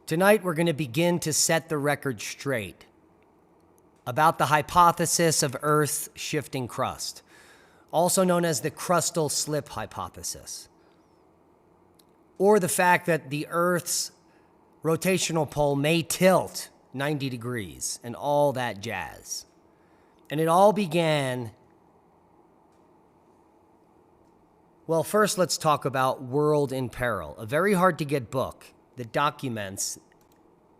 Tonight, we're going to begin to set the record straight about the hypothesis of Earth's shifting crust, also known as the Crustal slip hypothesis, or the fact that the Earth's rotational pole may tilt 90 degrees and all that jazz. And it all began, well, first let's talk about World in Peril, a very hard to get book that documents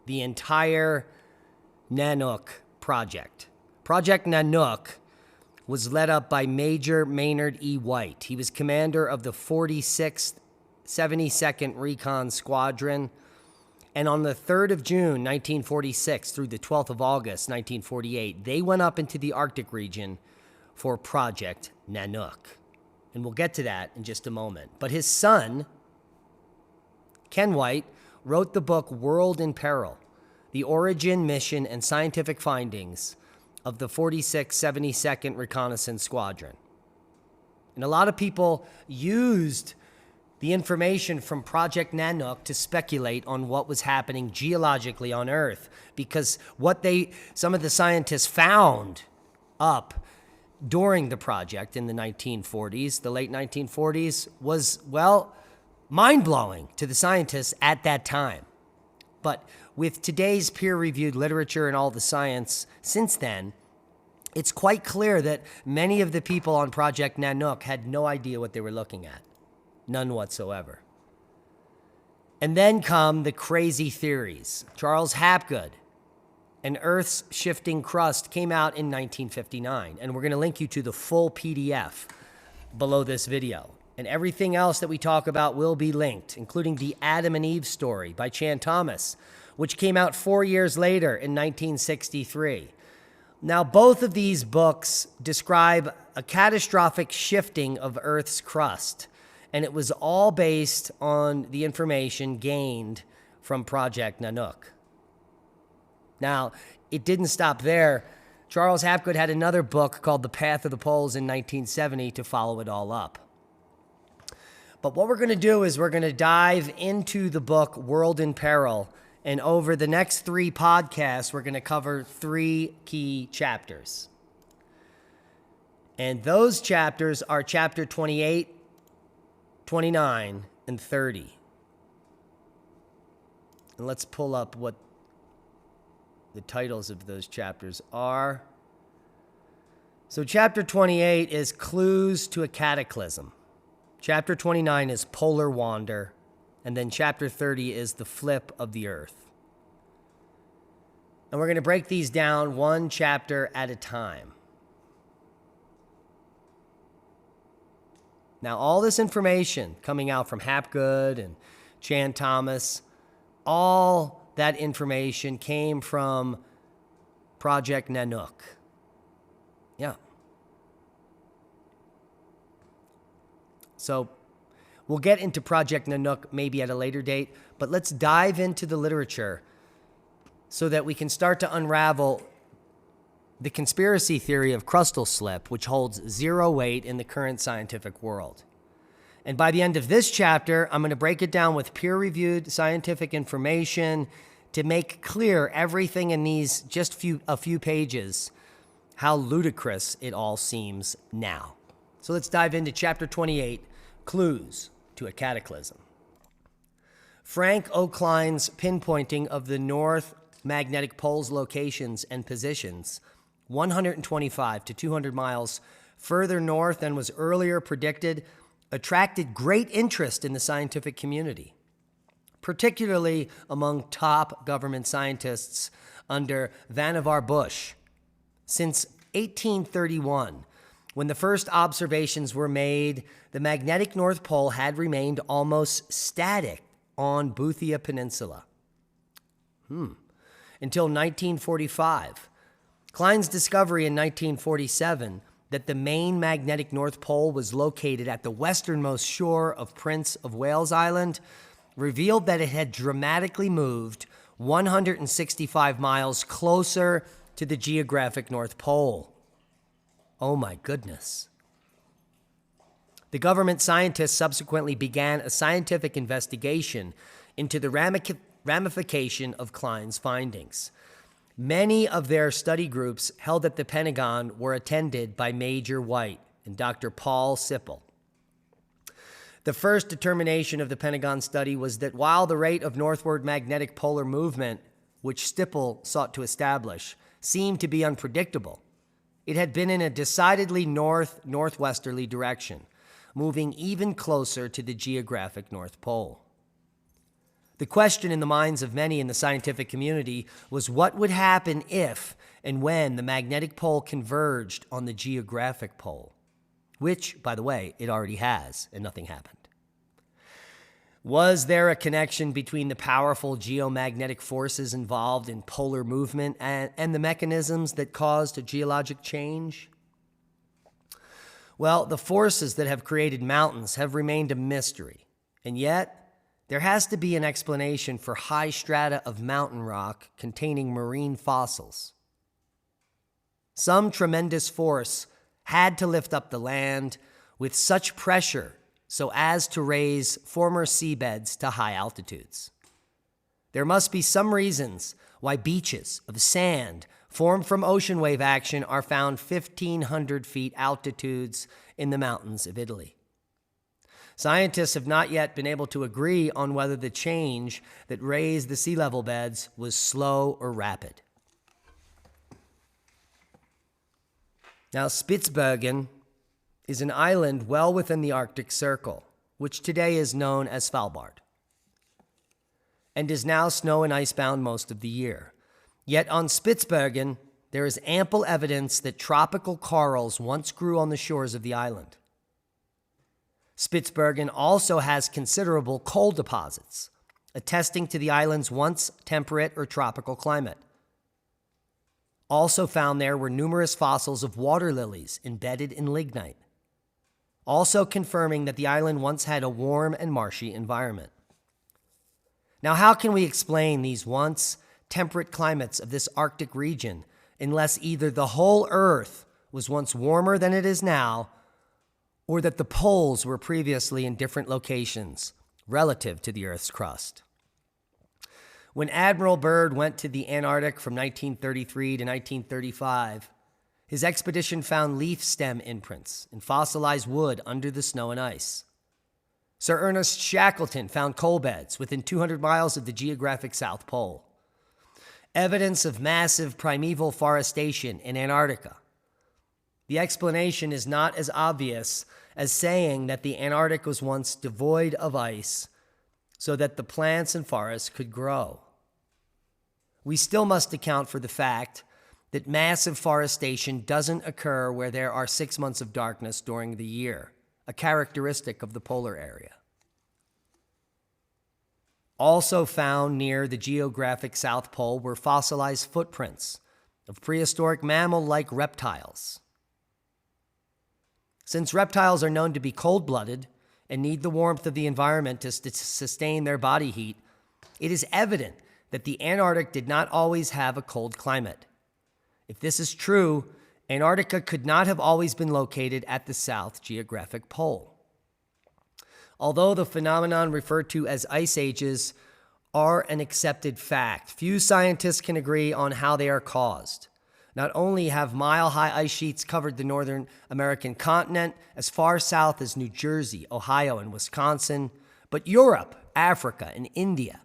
the entire Nanook project. Project Nanook was led up by Major Maynard E. White. He was commander of the 46th 72nd Recon Squadron. And on the 3rd of June, 1946 through the 12th of August, 1948, they went up into the Arctic region for Project Nanook. And we'll get to that in just a moment. But his son, Ken White, wrote the book World in Peril, the origin, mission, and scientific findings of the 46th 72nd Reconnaissance Squadron. And a lot of people used the information from Project Nanook to speculate on what was happening geologically on Earth, because some of the scientists found up during the project in the 1940s, the late 1940s, was, well, mind-blowing to the scientists at that time. But with today's peer-reviewed literature and all the science since then, it's quite clear that many of the people on Project Nanook had no idea what they were looking at. None whatsoever. And then come the crazy theories. Charles Hapgood, An Earth's Shifting Crust, came out in 1959, and we're going to link you to the full PDF below this video. And everything else that we talk about will be linked, including the Adam and Eve story by Chan Thomas, which came out 4 years later in 1963. Now, both of these books describe a catastrophic shifting of Earth's crust, and it was all based on the information gained from Project Nanook. Now, it didn't stop there. Charles Hapgood had another book called The Path of the Poles in 1970 to follow it all up. But what we're going to do is we're going to dive into the book World in Peril, and over the next 3 podcasts, we're going to cover 3 key chapters. And those chapters are chapter 28, 29, and 30. And let's pull up what the titles of those chapters are. So chapter 28 is Clues to a Cataclysm. Chapter 29 is Polar Wander. And then chapter 30 is The Flip of the Earth. And we're going to break these down one chapter at a time. Now, all this information coming out from Hapgood and Chan Thomas, all that information came from Project Nanook. Yeah. So we'll get into Project Nanook maybe at a later date, but let's dive into the literature so that we can start to unravel the conspiracy theory of crustal slip, which holds 0 weight in the current scientific world. And by the end of this chapter, I'm going to break it down with peer-reviewed scientific information to make clear everything in these just a few pages, how ludicrous it all seems now. So let's dive into chapter 28, Clues to a Cataclysm. Frank O. Klein's pinpointing of the North magnetic pole's locations and positions 125 to 200 miles further north than was earlier predicted attracted great interest in the scientific community, particularly among top government scientists under Vannevar Bush. Since 1831, when the first observations were made, the magnetic North Pole had remained almost static on Boothia Peninsula. Until 1945. Klein's discovery in 1947 that the main magnetic North Pole was located at the westernmost shore of Prince of Wales Island revealed that it had dramatically moved 165 miles closer to the geographic North Pole. Oh my goodness. The government scientists subsequently began a scientific investigation into the ramification of Klein's findings. Many of their study groups held at the Pentagon were attended by Major White and Dr. Paul Sipple. The first determination of the Pentagon study was that while the rate of northward magnetic polar movement, which Sipple sought to establish, seemed to be unpredictable, it had been in a decidedly northwesterly direction, moving even closer to the geographic North Pole. The question in the minds of many in the scientific community was what would happen if and when the magnetic pole converged on the geographic pole, which, by the way, it already has, and nothing happened. Was there a connection between the powerful geomagnetic forces involved in polar movement and the mechanisms that caused a geologic change? Well, the forces that have created mountains have remained a mystery, and yet there has to be an explanation for high strata of mountain rock containing marine fossils. Some tremendous force had to lift up the land with such pressure so as to raise former seabeds to high altitudes. There must be some reasons why beaches of sand formed from ocean wave action are found 1,500 feet altitudes in the mountains of Italy. Scientists have not yet been able to agree on whether the change that raised the sea level beds was slow or rapid. Now, Spitsbergen is an island well within the Arctic Circle, which today is known as Svalbard, and is now snow and icebound most of the year. Yet on Spitsbergen, there is ample evidence that tropical corals once grew on the shores of the island. Spitsbergen also has considerable coal deposits, attesting to the island's once temperate or tropical climate. Also found there were numerous fossils of water lilies embedded in lignite, also confirming that the island once had a warm and marshy environment. Now, how can we explain these once temperate climates of this Arctic region unless either the whole Earth was once warmer than it is now, or that the poles were previously in different locations relative to the Earth's crust? When Admiral Byrd went to the Antarctic from 1933 to 1935, his expedition found leaf stem imprints and fossilized wood under the snow and ice. Sir Ernest Shackleton found coal beds within 200 miles of the geographic South Pole. Evidence of massive primeval forestation in Antarctica. The explanation is not as obvious as saying that the Antarctic was once devoid of ice so that the plants and forests could grow. We still must account for the fact that massive forestation doesn't occur where there are 6 months of darkness during the year, a characteristic of the polar area. Also found near the geographic South Pole were fossilized footprints of prehistoric mammal-like reptiles. Since reptiles are known to be cold-blooded and need the warmth of the environment to sustain their body heat, it is evident that the Antarctic did not always have a cold climate. If this is true, Antarctica could not have always been located at the South geographic pole. Although the phenomenon referred to as ice ages are an accepted fact, few scientists can agree on how they are caused. Not only have mile-high ice sheets covered the northern American continent as far south as New Jersey, Ohio, and Wisconsin, but Europe, Africa, and India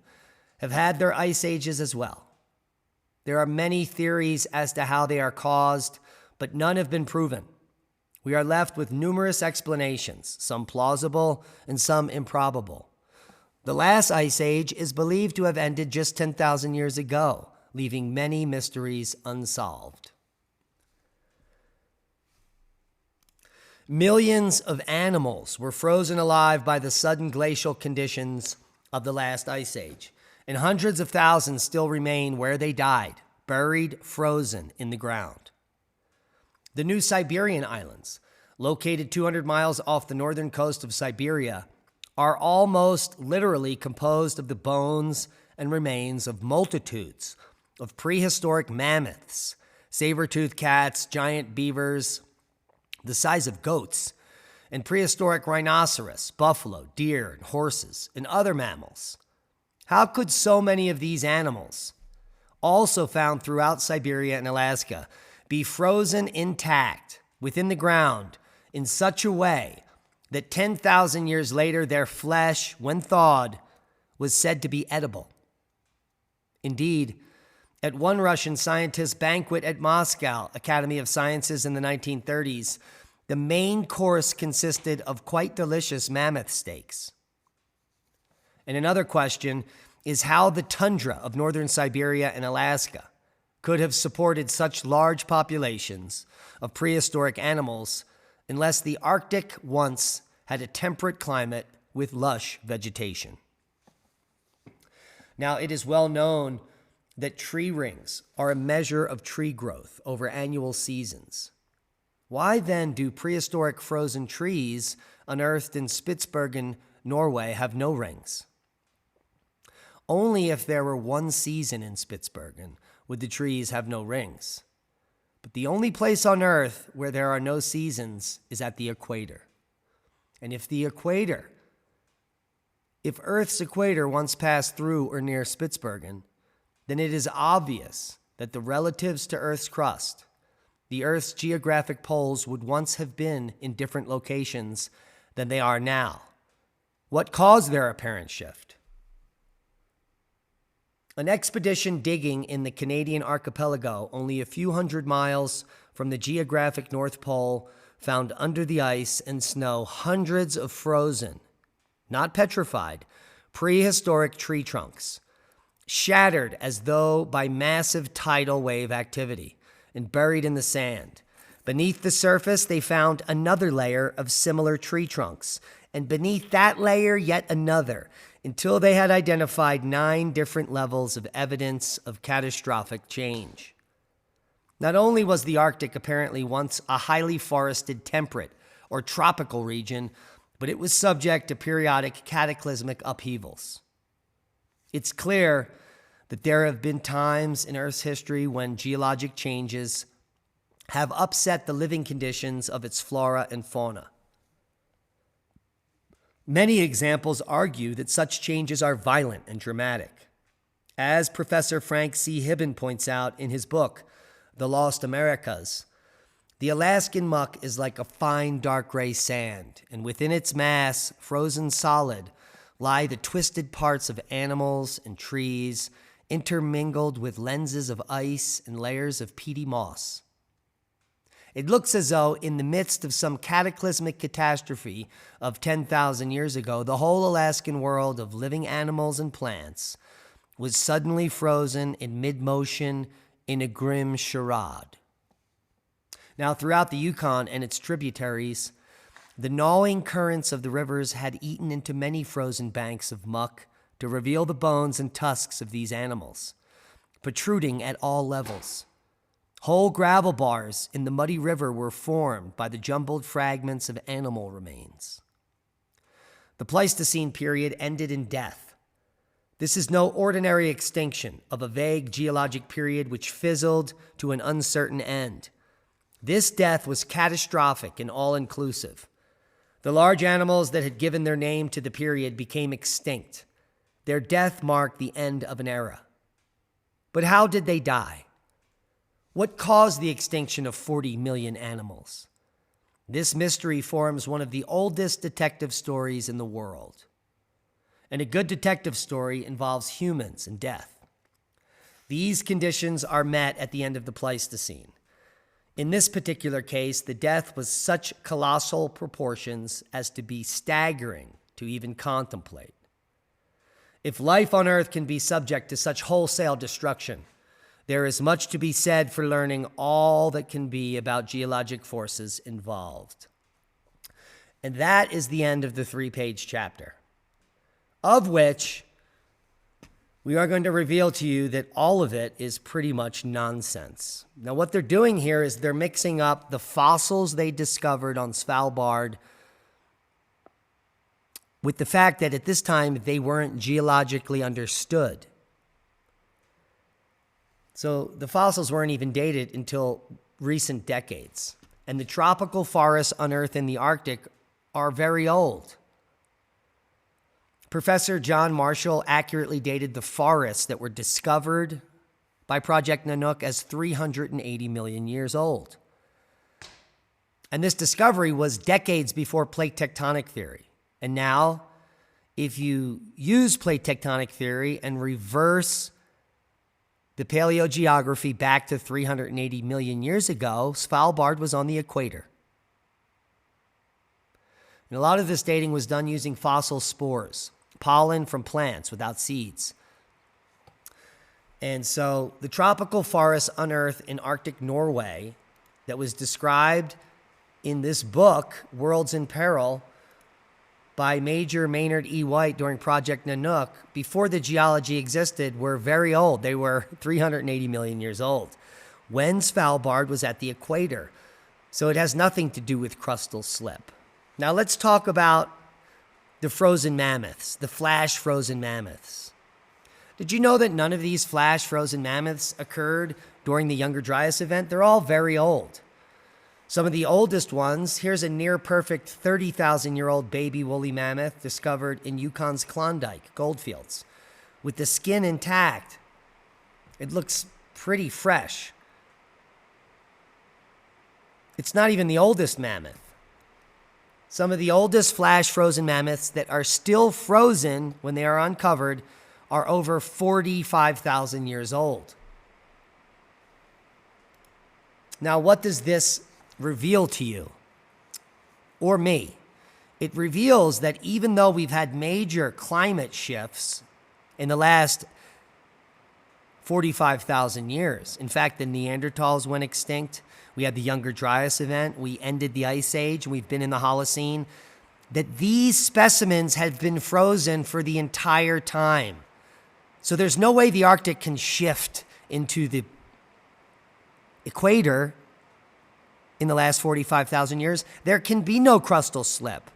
have had their ice ages as well. There are many theories as to how they are caused, but none have been proven. We are left with numerous explanations, some plausible and some improbable. The last ice age is believed to have ended just 10,000 years ago, leaving many mysteries unsolved. Millions of animals were frozen alive by the sudden glacial conditions of the last ice age, and hundreds of thousands still remain where they died, buried, frozen in the ground. The New Siberian Islands, located 200 miles off the northern coast of Siberia, are almost literally composed of the bones and remains of multitudes of prehistoric mammoths, saber-toothed cats, giant beavers the size of goats, and prehistoric rhinoceros, buffalo, deer, and horses, and other mammals. How could so many of these animals, also found throughout Siberia and Alaska, be frozen intact within the ground in such a way that 10,000 years later their flesh, when thawed, was said to be edible? Indeed, at one Russian scientist's banquet at Moscow Academy of Sciences in the 1930s, the main course consisted of quite delicious mammoth steaks. And another question is how the tundra of northern Siberia and Alaska could have supported such large populations of prehistoric animals unless the Arctic once had a temperate climate with lush vegetation. Now, it is well known that tree rings are a measure of tree growth over annual seasons. Why then do prehistoric frozen trees unearthed in Spitsbergen, Norway, have no rings? Only if there were one season in Spitsbergen would the trees have no rings. But the only place on Earth where there are no seasons is at the equator. And if Earth's equator once passed through or near Spitsbergen, then it is obvious that the relatives to Earth's crust, the Earth's geographic poles, would once have been in different locations than they are now. What caused their apparent shift? An expedition digging in the Canadian archipelago, only a few hundred miles from the geographic North Pole, found under the ice and snow hundreds of frozen, not petrified, prehistoric tree trunks, shattered as though by massive tidal wave activity and buried in the sand. Beneath the surface, they found another layer of similar tree trunks, and beneath that layer, yet another, until they had identified 9 different levels of evidence of catastrophic change. Not only was the Arctic apparently once a highly forested temperate or tropical region, but it was subject to periodic cataclysmic upheavals. It's clear that there have been times in Earth's history when geologic changes have upset the living conditions of its flora and fauna. Many examples argue that such changes are violent and dramatic. As Professor Frank C. Hibben points out in his book, The Lost Americas, the Alaskan muck is like a fine dark gray sand, and within its mass, frozen solid, lie the twisted parts of animals and trees, intermingled with lenses of ice and layers of peaty moss. It looks as though in the midst of some cataclysmic catastrophe of 10,000 years ago, the whole Alaskan world of living animals and plants was suddenly frozen in mid-motion in a grim charade. Now, throughout the Yukon and its tributaries, the gnawing currents of the rivers had eaten into many frozen banks of muck to reveal the bones and tusks of these animals, protruding at all levels. Whole gravel bars in the muddy river were formed by the jumbled fragments of animal remains. The Pleistocene period ended in death. This is no ordinary extinction of a vague geologic period which fizzled to an uncertain end. This death was catastrophic and all-inclusive. The large animals that had given their name to the period became extinct. Their death marked the end of an era. But how did they die? What caused the extinction of 40 million animals? This mystery forms one of the oldest detective stories in the world. And a good detective story involves humans and death. These conditions are met at the end of the Pleistocene. In this particular case, the death was such colossal proportions as to be staggering to even contemplate. If life on Earth can be subject to such wholesale destruction, there is much to be said for learning all that can be about geologic forces involved. And that is the end of the 3-page chapter, of which we are going to reveal to you that all of it is pretty much nonsense. Now, what they're doing here is they're mixing up the fossils they discovered on Svalbard with the fact that at this time they weren't geologically understood. So the fossils weren't even dated until recent decades. And the tropical forests unearthed in the Arctic are very old. Professor John Marshall accurately dated the forests that were discovered by Project Nanook as 380 million years old. And this discovery was decades before plate tectonic theory. And now, if you use plate tectonic theory and reverse the paleogeography back to 380 million years ago, Svalbard was on the equator. And a lot of this dating was done using fossil spores, pollen from plants without seeds. And so the tropical forests unearthed in Arctic Norway that was described in this book, Worlds in Peril, by Major Maynard E. White during Project Nanook, before the geology existed, were very old. They were 380 million years old when Svalbard was at the equator. So it has nothing to do with crustal slip. Now let's talk about the frozen mammoths, the flash frozen mammoths. Did you know that none of these flash frozen mammoths occurred during the Younger Dryas event? They're all very old. Some of the oldest ones, here's a near-perfect 30,000-year-old baby woolly mammoth discovered in Yukon's Klondike goldfields with the skin intact. It looks pretty fresh. It's not even the oldest mammoth. Some of the oldest flash-frozen mammoths that are still frozen when they are uncovered are over 45,000 years old. Now, what does this reveal to you or me? It reveals that even though we've had major climate shifts in the last 45,000 years, in fact, the Neanderthals went extinct, we had the Younger Dryas event, we ended the Ice Age, we've been in the Holocene, that these specimens have been frozen for the entire time. So there's no way the Arctic can shift into the equator in the last 45,000 years. There can be no crustal slip.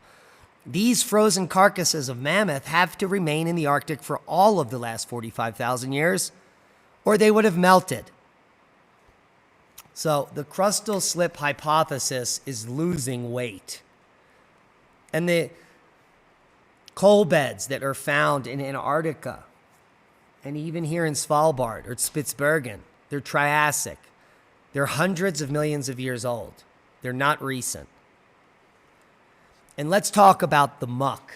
These frozen carcasses of mammoth have to remain in the Arctic for all of the last 45,000 years, or they would have melted. So the crustal slip hypothesis is losing weight. And the coal beds that are found in Antarctica, and even here in Svalbard or Spitsbergen, they're Triassic. They're hundreds of millions of years old. They're not recent. And let's talk about the muck.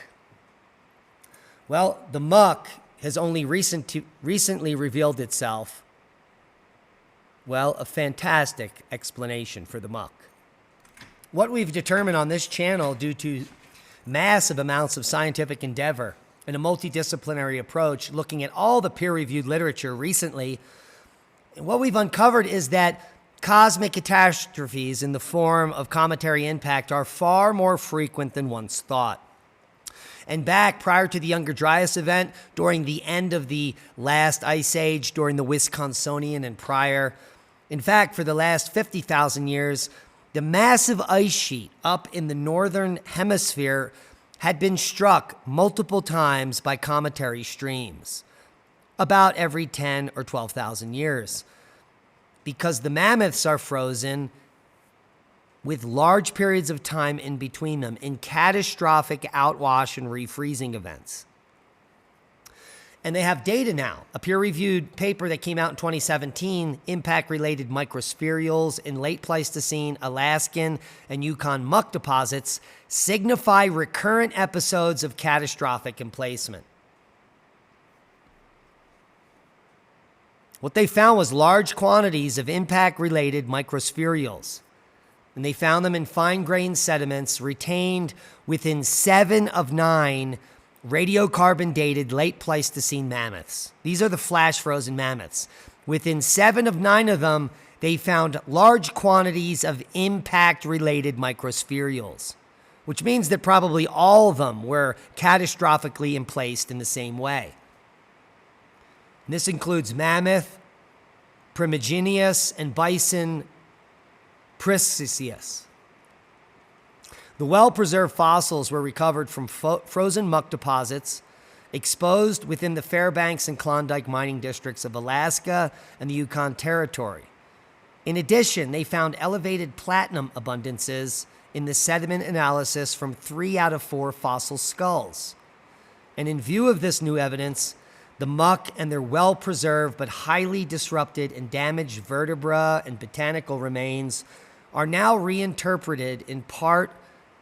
Well, the muck has only recently revealed itself. Well, a fantastic explanation for the muck. What we've determined on this channel, due to massive amounts of scientific endeavor and a multidisciplinary approach looking at all the peer-reviewed literature recently, what we've uncovered is that cosmic catastrophes in the form of cometary impact are far more frequent than once thought. And back prior to the Younger Dryas event, during the end of the last ice age, during the Wisconsinian and prior, in fact, for the last 50,000 years, the massive ice sheet up in the northern hemisphere had been struck multiple times by cometary streams, about every 10 or 12,000 years. Because the mammoths are frozen with large periods of time in between them in catastrophic outwash and refreezing events. And they have data now. A peer-reviewed paper that came out in 2017, impact-related microspherules in late Pleistocene, Alaskan, and Yukon muck deposits signify recurrent episodes of catastrophic emplacement. What they found was large quantities of impact-related microspherules, and they found them in fine-grained sediments retained within 7 of 9 radiocarbon-dated late Pleistocene mammoths. These are the flash-frozen mammoths. Within 7 of 9 of them, they found large quantities of impact-related microspherules, which means that probably all of them were catastrophically emplaced in the same way. And this includes mammoth, Primigenius, and bison Priscus. The well-preserved fossils were recovered from frozen muck deposits exposed within the Fairbanks and Klondike mining districts of Alaska and the Yukon Territory. In addition, they found elevated platinum abundances in the sediment analysis from 3 out of 4 fossil skulls. And in view of this new evidence, the muck and their well-preserved but highly disrupted and damaged vertebra and botanical remains are now reinterpreted in part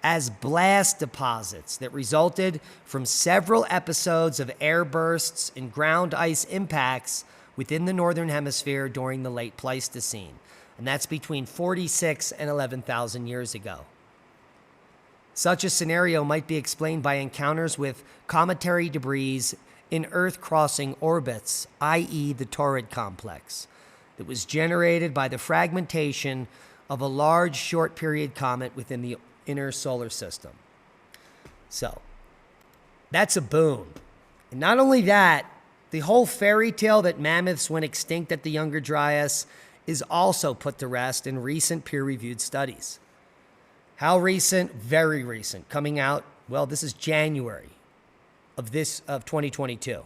as blast deposits that resulted from several episodes of air bursts and ground ice impacts within the Northern Hemisphere during the late Pleistocene. And that's between 46 and 11,000 years ago. Such a scenario might be explained by encounters with cometary debris in Earth-crossing orbits, i.e. the Taurid complex, that was generated by the fragmentation of a large short-period comet within the inner solar system. So, that's a boom. And not only that, the whole fairy tale that mammoths went extinct at the Younger Dryas is also put to rest in recent peer-reviewed studies. How recent? Very recent. Coming out, well, this is January of 2022.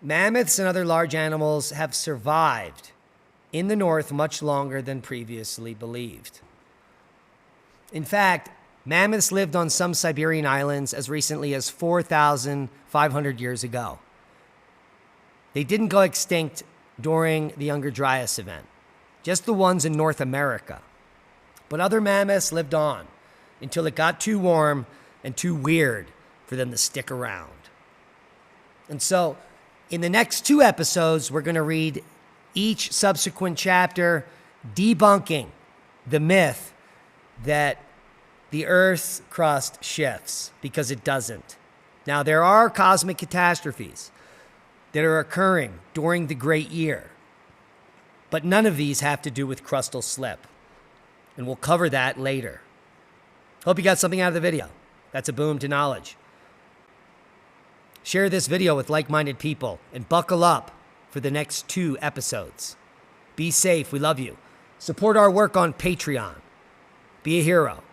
Mammoths and other large animals have survived in the north much longer than previously believed. In fact, mammoths lived on some Siberian islands as recently as 4,500 years ago. They didn't go extinct during the Younger Dryas event, just the ones in North America. But other mammoths lived on until it got too warm and too weird for them to stick around. And so, in the next 2 episodes, we're going to read each subsequent chapter debunking the myth that the Earth's crust shifts, because it doesn't. Now, there are cosmic catastrophes that are occurring during the Great Year, but none of these have to do with crustal slip. And we'll cover that later. Hope you got something out of the video. That's a boom to knowledge. Share this video with like-minded people and buckle up for the next 2 episodes. Be safe. We love you. Support our work on Patreon. Be a hero.